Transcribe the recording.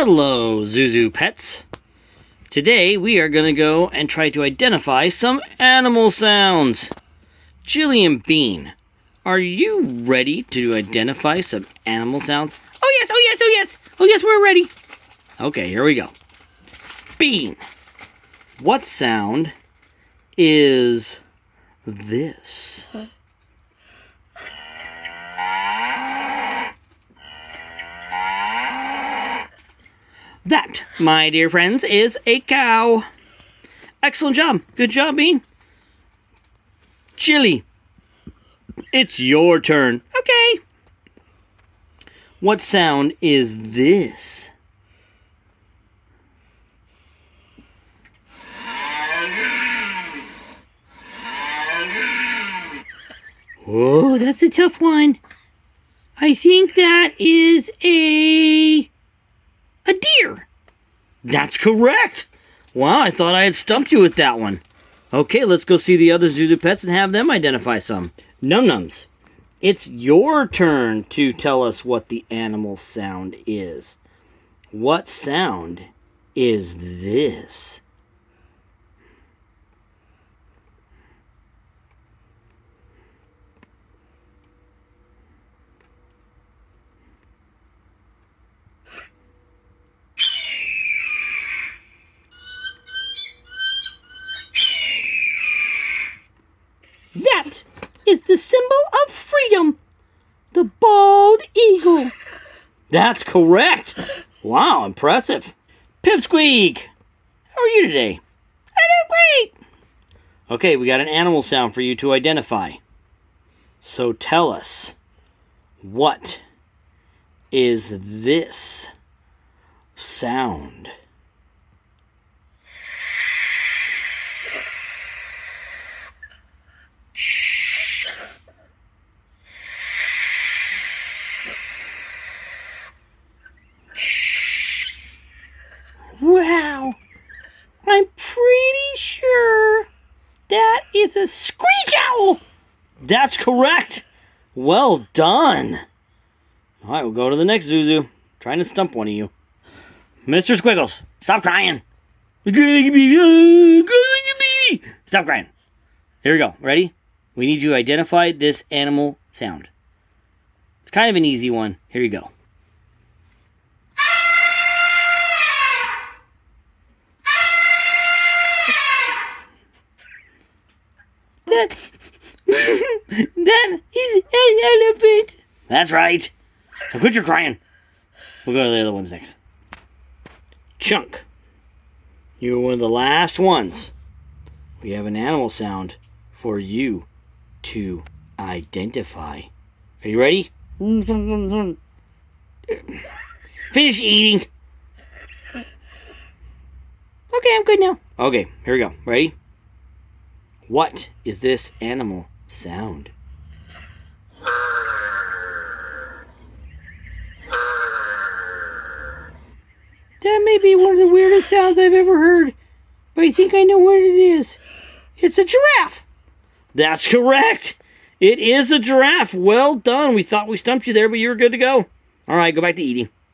Hello, ZhuZhus pets. Today we are going to go and try to identify some animal sounds. Chili and Bean, are you ready to identify some animal sounds? Oh yes, oh yes, oh yes, oh yes, we're ready. Okay, here we go. Bean, what sound is this? That, my dear friends, is a cow. Excellent job. Good job, Bean. Chili, it's your turn. Okay. What sound is this? Whoa, that's a tough one. I think that is a deer. That's correct. Wow, I thought I had stumped you with that one. Okay, let's go see the other ZhuZhus pets and have them identify some. Num-nums, it's your turn to tell us what the animal sound is. What sound is this? That is the symbol of freedom, the bald eagle. That's correct. Wow, impressive. Pipsqueak, how are you today? I do great. Okay, we got an animal sound for you to identify. So tell us, what is this sound? Wow, I'm pretty sure that is a screech owl. That's correct. Well done. All right, we'll go to the next ZhuZhus. Trying to stump one of you. Mr. Squiggles, stop crying. Stop crying. Here we go. Ready? We need you to identify this animal sound. It's kind of an easy one. Here you go. That is an elephant. That's right. Now quit your crying. We'll go to the other ones next. Chunk, you're one of the last ones. We have an animal sound for you to identify. Are you ready? Finish eating. Okay, I'm good now. Okay, here we go. Ready? What is this animal sound? That may be one of the weirdest sounds I've ever heard, but I think I know what it is. It's a giraffe. That's correct. It is a giraffe. Well done. We thought we stumped you there, but you were good to go. All right, go back to eating.